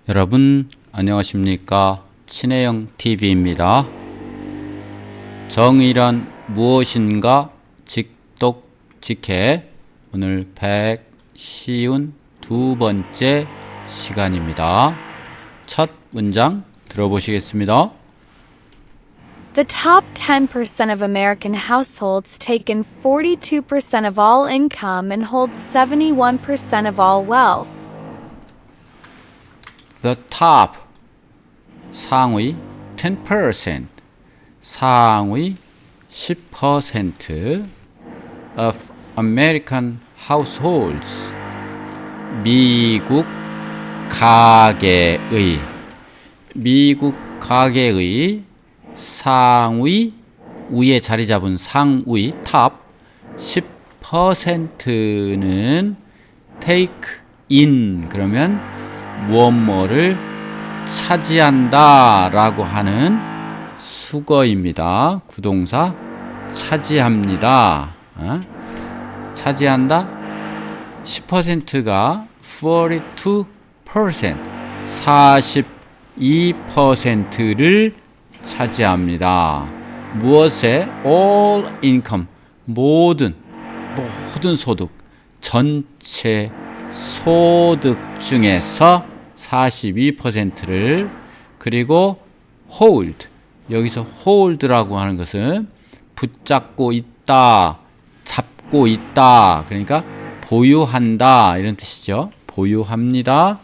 여러분 안녕하십니까? 친해영 TV입니다. 정의란 무엇인가? 직독직해. 오늘 152번째 시간입니다. 첫 문장 들어보시겠습니다. The top 10% of American households take in 42% of all income and hold 71% of all wealth. The top 상위 10% 상위 10% of American households 미국 가계의 상위 위에 자리 잡은 상위 탑 10%는 take in 그러면 무엇뭐를 차지한다 라고 하는 수거입니다. 구동사 차지합니다. 차지한다 10%가 42% 42%를 차지합니다. 무엇에? all income 모든 소득 전체 소득 중에서 42%를 그리고 hold 여기서 hold라고 하는 것은 붙잡고 있다 잡고 있다 그러니까 보유한다 이런 뜻이죠. 보유합니다.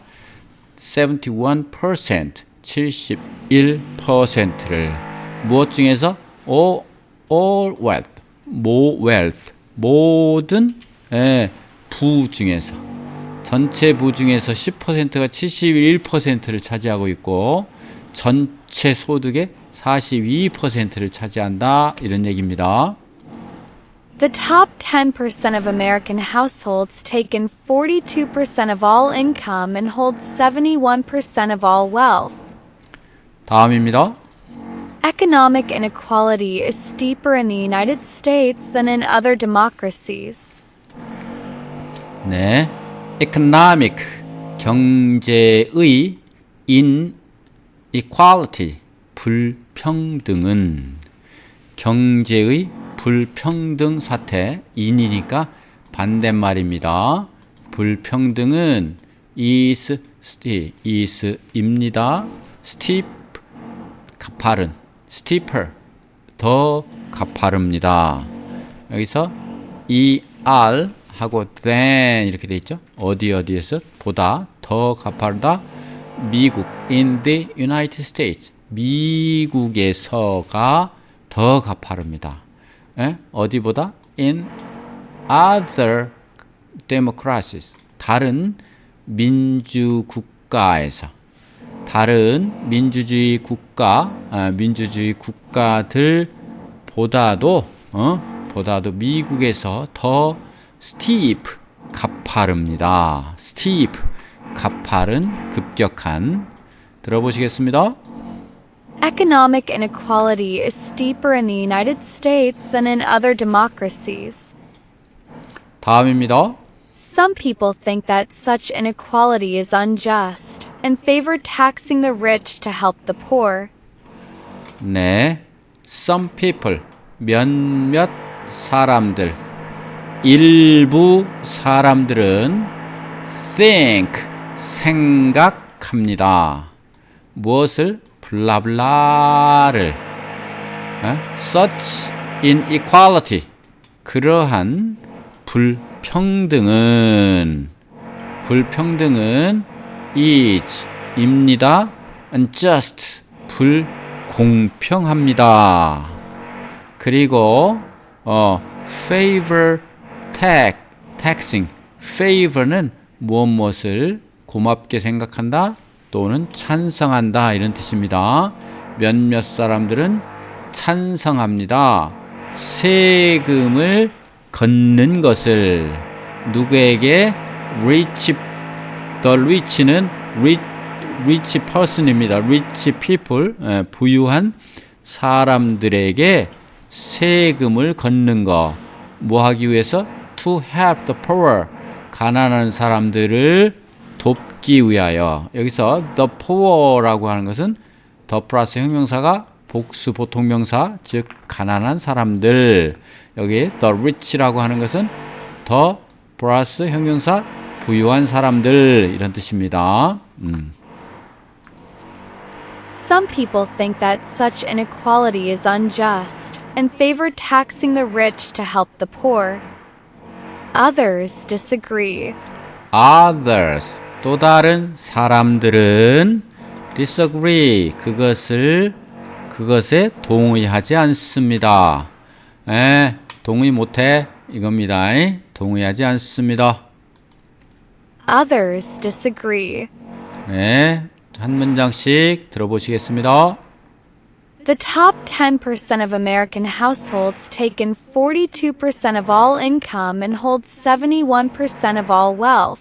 71% 71%를 무엇 중에서 all wealth 모든 부 중에서 전체 부 중에서 10%가 71%를 차지하고 있고 전체 소득의 42%를 차지한다 이런 얘기입니다. The top 10% of American households take in 42% of all income and hold 71% of all wealth. 다음입니다. Economic inequality is steeper in the United States than in other democracies. 네, economic 경제의 inequality 불평등은 경제의 불평등 사태 in이니까 반대말입니다. 불평등은 is입니다. steep 가파른 steeper 더 가파릅니다. 여기서 er 하고 than 이렇게 돼 있죠. 어디에서 보다 더 가파르다. 미국 in the United States 미국에서가 더 가파릅니다. 어디보다 in other democracies 다른 민주국가에서 다른 민주주의 국가들보다도 미국에서 더 steep 가파릅니다. steep 가파른 급격한 들어보시겠습니다. Economic inequality is steeper in the United States than in other democracies. 다음입니다. Some people think that such inequality is unjust and favor taxing the rich to help the poor. 네, some people 몇몇 사람들 일부 사람들은 think 생각합니다. 무엇을? 블라블라를 such inequality 그러한 불평등은 is 입니다. unjust 불공평합니다. 그리고 favor taxing favor는 무엇을 고맙게 생각한다 또는 찬성한다 이런 뜻입니다. 몇몇 사람들은 찬성합니다. 세금을 걷는 것을 누구에게? rich the rich는 rich person입니다. rich people 부유한 사람들에게 세금을 걷는 거 뭐 하기 위해서? to help the poor 가난한 사람들을 돕기 돕기 위하여. 여기서 the poor라고 하는 것은 the 플러스 형용사가 복수 보통명사, 즉 가난한 사람들. 여기 the rich라고 하는 것은 the 플러스 형용사 부유한 사람들 이런 뜻입니다. Some people think that such inequality is unjust and favor taxing the rich to help the poor. Others disagree. Others 또 다른 사람들은 disagree 그것에 동의하지 않습니다. 동의 못해 이겁니다. 동의하지 않습니다. Others disagree. 네, 한 문장씩 들어보시겠습니다. The top 10% of American households take in 42% of all income and hold 71% of all wealth.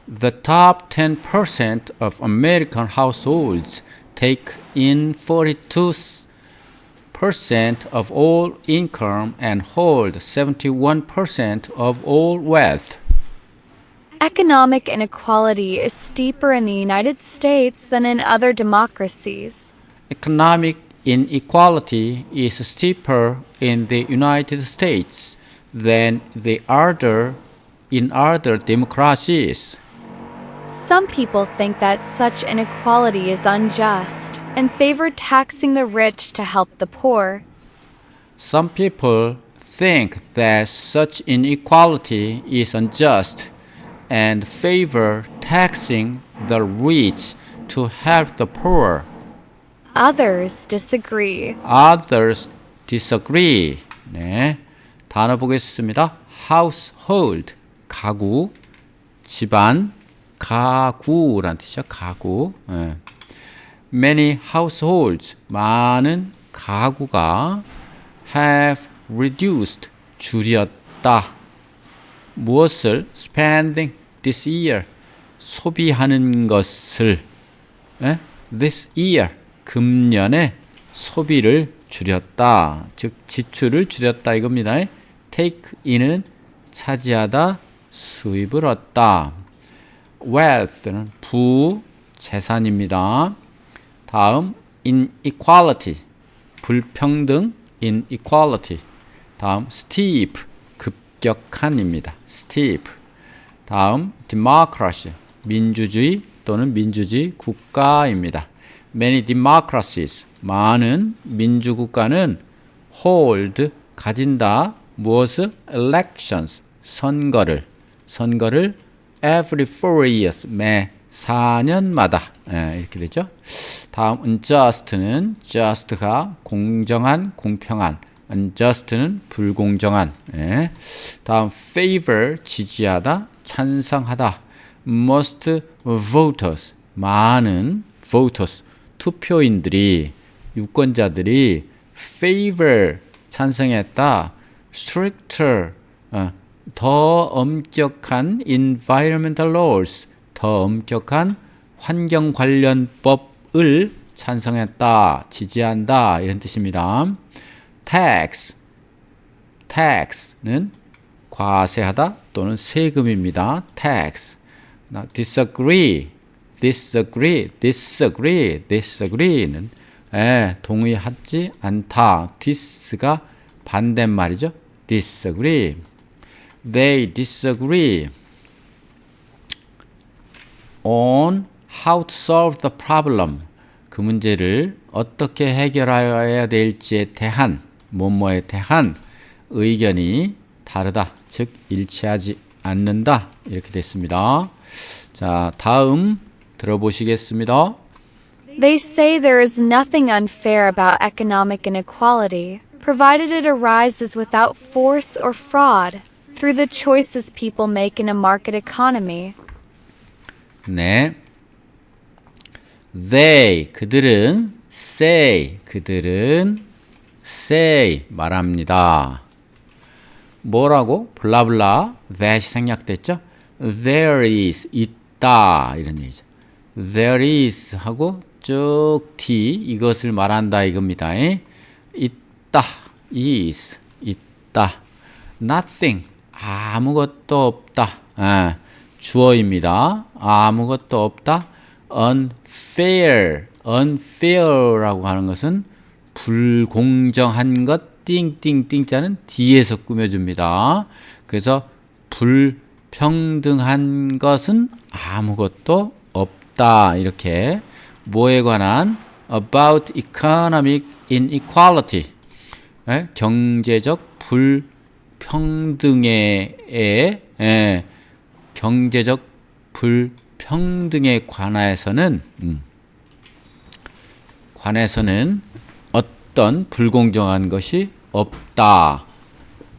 The top 10% of American households take in 42% of all income and hold 71% of all wealth. Economic inequality is steeper in the United States than in other democracies. Economic inequality is steeper in the United States than in other democracies. Some people think that such inequality is unjust and favor taxing the rich to help the poor. Some people think that such inequality is unjust and favor taxing the rich to help the poor. Others disagree. Others disagree. 네, 단어 보겠습니다. household, 가구, 집안, 가구란 뜻이죠. 가구. Many households, 많은 가구가 have reduced, 줄였다. 무엇을? spending this year, 소비하는 것을. this year, 금년에 소비를 줄였다. 즉 지출을 줄였다 이겁니다. take in은 차지하다, 수입을 얻다. wealth는 부재산입니다. 다음 inequality, 불평등, inequality. 다음 steep, 급격한입니다. steep. 다음 democracy, 민주주의 또는 민주주의 국가입니다. Many democracies, 많은 민주국가는 hold, 가진다. 무엇을? elections, 선거를 every 4 years, 매 4년마다 이렇게 되죠. 다음 unjust는 just가 공정한, 공평한, unjust는 불공정한. 다음 favor, 지지하다, 찬성하다. most voters, 많은 voters, 투표인들이, 유권자들이 favor, 찬성했다. stricter, 더 엄격한 environmental laws, 더 엄격한 환경 관련 법을 찬성했다, 지지한다 이런 뜻입니다. tax는 과세하다 또는 세금입니다. tax. disagree는 동의하지 않다. dis가 반대말이죠. disagree. They disagree on how to solve the problem. 그 문제를 어떻게 해결해야 될지에 대한, 뭐뭐에 대한 의견이 다르다. 즉 일치하지 않는다. 이렇게 됐습니다. 자, 다음 들어보시겠습니다. They say there is nothing unfair about economic inequality, provided it arises without force or fraud, through the choices people make in a market economy. 네. 그들은 말합니다. 뭐라고? 블라블라, that이 생략됐죠? There is, 있다 이런 얘기죠. There is 하고 쭉 t, 이것을 말한다 이겁니다. 있다, is, 있다. Nothing, 아무것도 없다. 주어입니다. 아무것도 없다. unfair라고 하는 것은 불공정한 것, 띵띵띵자는 뒤에서 꾸며줍니다. 그래서 불평등한 것은 아무것도 없다. 이렇게 뭐에 관한 about economic inequality, 경제적 불평등에 경제적 불평등에 관해서는 어떤 불공정한 것이 없다.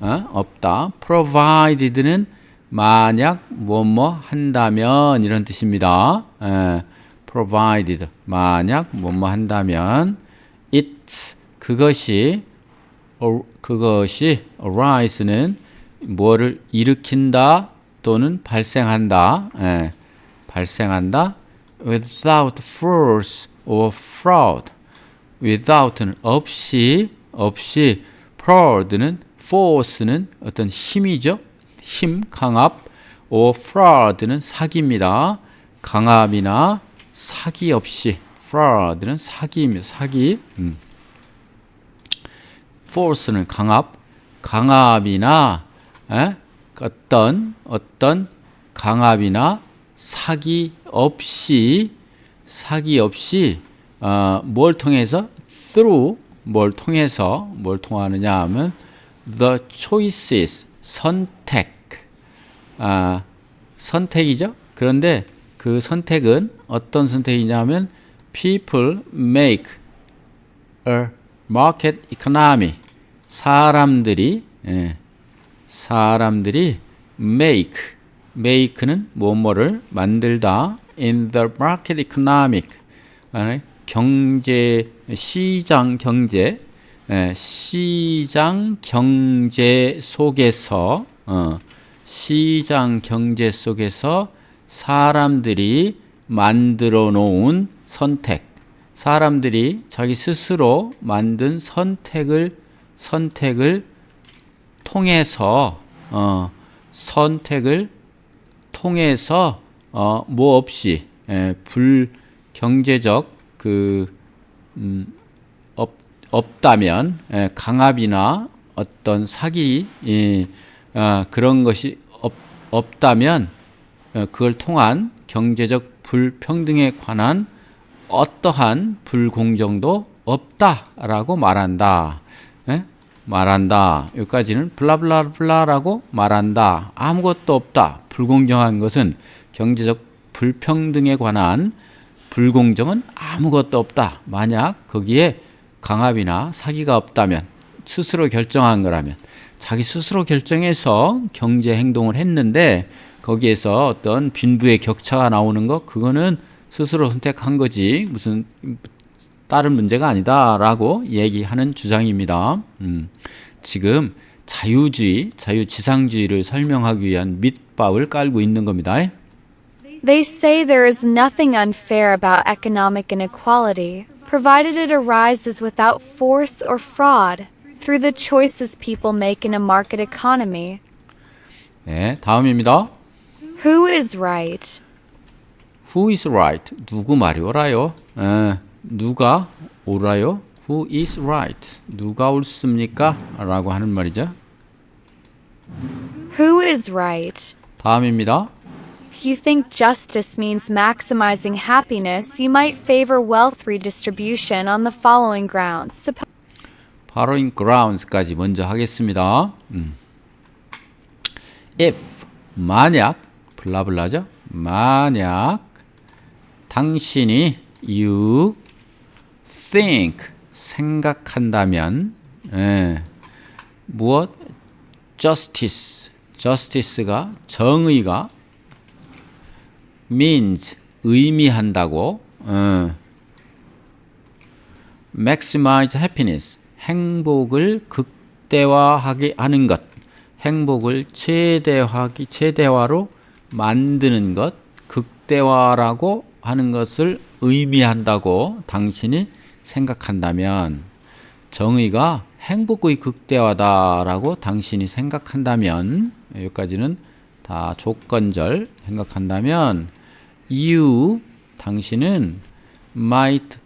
없다. provided는 만약 뭐뭐 한다면 이런 뜻입니다. provided 만약 뭐뭐 한다면 it 그것이 arise는 뭐를 일으킨다 또는 발생한다. 발생한다. without force or fraud. without는 없이 fraud는 force는 어떤 힘이죠. 힘, 강압. or fraud는 사기입니다. 강압이나 사기 없이. fraud는 사기입니다. 사기. force는 강압. 강압이나 어떤 강압이나 사기 없이 뭘 통해서 through 뭘 통하느냐 하면 the choices 선택이죠. 그런데 그 선택은 어떤 선택이냐면 people make a market economy. 사람들이 make는 뭐뭐를 만들다 in the market economic 시장 경제 속에서 사람들이 만들어 놓은 선택, 사람들이 자기 스스로 만든 선택을 통해서 뭐 없이 불경제적 없다면 강압이나 어떤 사기 그런 것이 없다면 그걸 통한 경제적 불평등에 관한 어떠한 불공정도 없다라고 말한다. 여기까지는 블라블라블라라고 말한다. 아무것도 없다. 불공정한 것은 경제적 불평등에 관한 불공정은 아무것도 없다. 만약 거기에 강압이나 사기가 없다면, 스스로 결정한 거라면, 자기 스스로 결정해서 경제 행동을 했는데 거기에서 어떤 빈부의 격차가 나오는 것, 그거는 스스로 선택한 거지 무슨 다른 문제가 아니다라고 얘기하는 주장입니다. 지금 자유지상주의를 설명하기 위한 밑밥을 깔고 있는 겁니다. They say there is nothing unfair about economic inequality, provided it arises without force or fraud, through the choices people make in a market economy. 네, 다음입니다. Who is right? Who is right? 누구 말이 옳아요? 누가 옳아요? Who is right? 누가 옳습니까? 라고 하는 말이죠. Who is right? 다음입니다. If you think justice means maximizing happiness, you might favor wealth redistribution on the following grounds. following grounds까지 먼저 하겠습니다. If 만약 블라블라죠. 만약 당신이 you think 생각한다면 무엇 justice가 정의가 means 의미한다고 maximize happiness 행복을 극대화하게 하는 것, 행복을 최대화로 만드는 것, 극대화라고 하는 것을 의미한다고 당신이 생각한다면, 정의가 행복의 극대화다라고 당신이 생각한다면, 여기까지는 다 조건절 생각한다면 you 당신은 might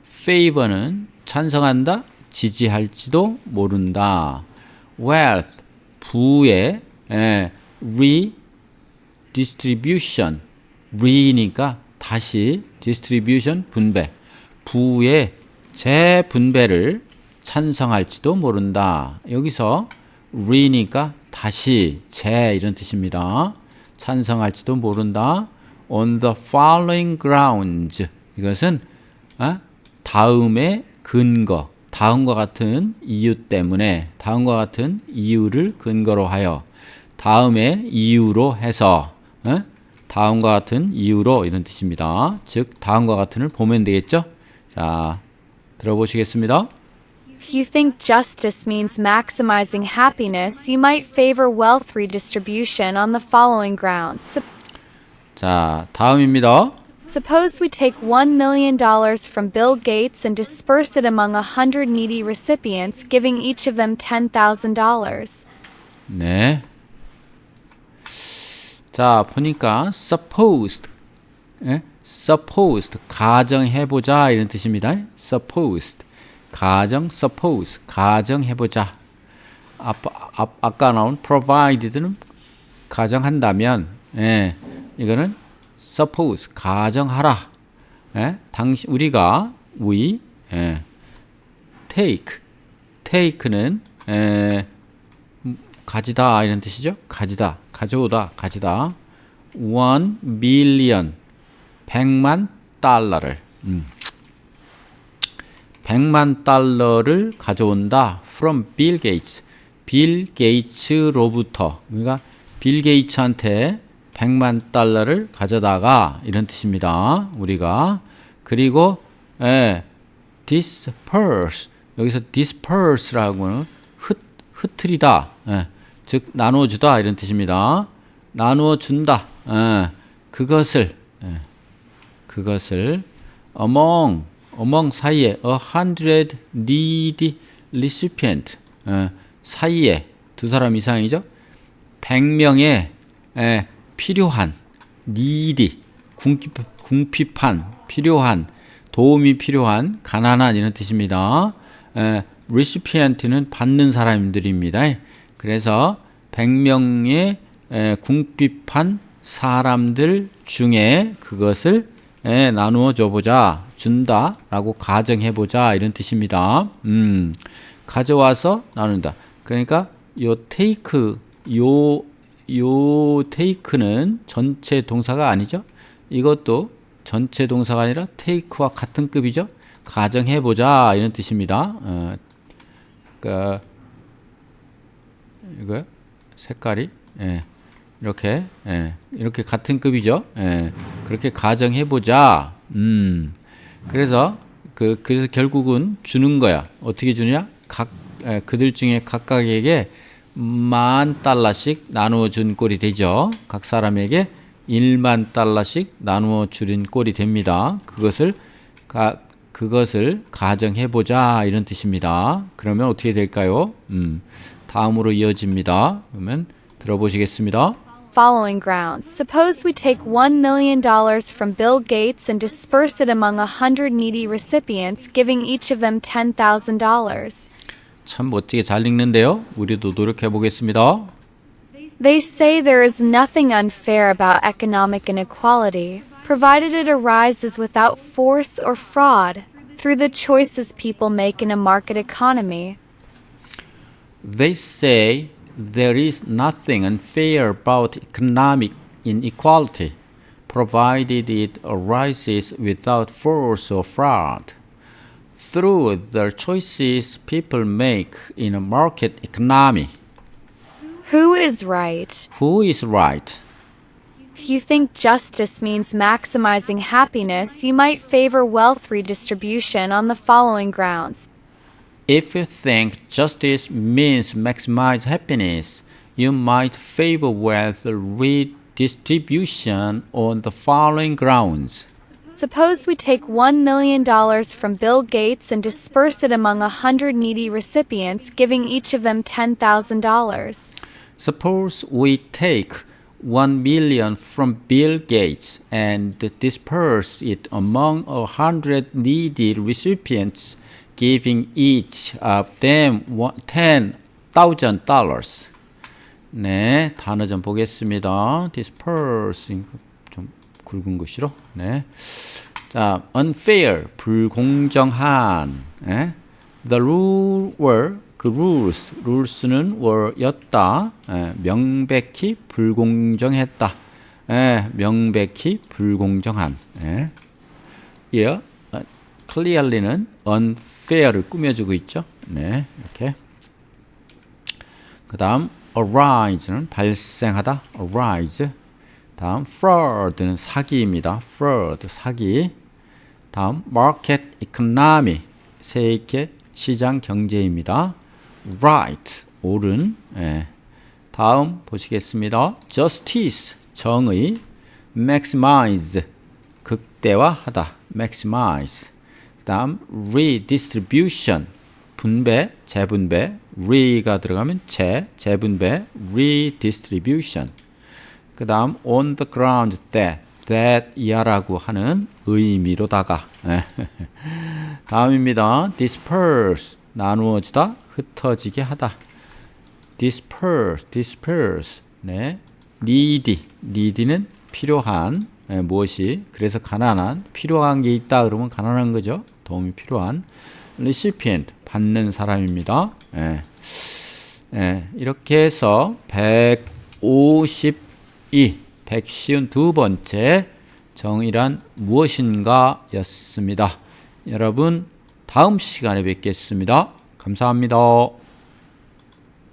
favor는 찬성한다, 지지할지도 모른다. wealth 부의 redistribution re니까 다시 distribution 분배 부의 재분배를 찬성할지도 모른다. 여기서 re니까 다시 재 이런 뜻입니다. 찬성할지도 모른다. on the following grounds 이것은 다음의 근거 다음과 같은 이유 때문에 다음과 같은 이유를 근거로 하여 다음의 이유로 해서 다음과 같은 이유로 이런 뜻입니다. 즉 다음과 같은을 보면 되겠죠. 자 들어보시겠습니다. If you think justice means maximizing happiness, you might favor wealth redistribution on the following grounds. 자 다음입니다. Suppose we take $1 million from Bill Gates and disperse it among 100 needy recipients, giving each of them $10,000. 네. 자, 보니까 supposed. supposed 가정해 보자 이런 뜻입니다. supposed. suppose 가정해 보자. 아까 나온 provided는 가정한다면 이거는 suppose 가정하라. 우리가 take는 가지다 이런 뜻이죠. 가져오다. 1 million 100만 달러를 100만 달러를 가져온다. from Bill Gates 빌 게이츠로부터 그러니까 빌 게이츠한테 100만 달러를 가져다가 이런 뜻입니다. 우리가 그리고 disperse 여기서 disperse라고는 흩트리다 즉 나눠주다 이런 뜻입니다. 나누어준다 그것을 among 사이에 100 needy recipient 사이에 두 사람 이상이죠. 100명의 필요한 needy 궁핍한 필요한 도움이 필요한 가난한 이런 뜻입니다. recipient는 받는 사람들입니다. 그래서 100명의 궁핍한 사람들 중에 그것을 나누어 줘보자 준다 라고 가정해보자 이런 뜻입니다. 가져와서 나눈다. 그러니까 요 take는 전체 동사가 아니죠. 이것도 전체 동사가 아니라 take와 같은 급이죠. 가정해보자 이런 뜻입니다. 이거요? 색깔이 이렇게 같은 급이죠. 그렇게 가정해보자. 그래서 그래서 결국은 주는 거야. 어떻게 주냐? 그들 중에 각각에게 $10,000씩 나누어 준 꼴이 되죠. 각 사람에게 $10,000씩 나누어 줄인 꼴이 됩니다. 그것을 가정해보자 이런 뜻입니다. 그러면 어떻게 될까요? 다음으로 이어집니다. 그러면 들어보시겠습니다. Following grounds. Suppose we take $1 million from Bill Gates and disperse it among 100 needy recipients, giving each of them $10,000. 참 멋지게 잘 읽는데요. 우리도 노력해 보겠습니다. They say there is nothing unfair about economic inequality, provided it arises without force or fraud, through the choices people make in a market economy. They say there is nothing unfair about economic inequality, provided it arises without force or fraud, through the choices people make in a market economy. Who is right? Who is right? If you think justice means maximizing happiness, you might favor wealth redistribution on the following grounds. If you think justice means maximize happiness, you might favor wealth redistribution on the following grounds. Suppose we take $1 million from Bill Gates and disperse it among 100 needy recipients, giving each of them $10,000. Suppose we take 1 million from Bill Gates and disperse it among 100 needy recipients, giving each of them $10,000. 네, 단어 좀 보겠습니다. disperse 좀 굵은 글씨로. 네. 자, unfair 불공정한. 예? The rule were 그 rules는 were였다. 예, 명백히 불공정했다. 예, 명백히 불공정한. 예. Here, clearly는 unfair를 꾸며주고 있죠. 네, 이렇게. 그 다음 arise는 발생하다. arise. 다음 fraud는 사기입니다. fraud, 사기. 다음 market economy, 세계 시장 경제입니다. right, 옳은. 예. 다음 보시겠습니다. justice, 정의. maximize, 극대화하다. maximize. 다음 redistribution, 분배, 재분배. re가 들어가면 재분배. redistribution. 그 다음 on the ground that 이하라고 하는 의미로다가. 다음입니다. disperse, 나누어지다, 흩어지게 하다. disperse. 네. needy는 필요한, 무엇이, 그래서 가난한, 필요한 게 있다 그러면 가난한 거죠. 도움이 필요한. recipient, 받는 사람입니다. 이렇게 해서 152번째 정의란 무엇인가 였습니다. 여러분 다음 시간에 뵙겠습니다. 감사합니다.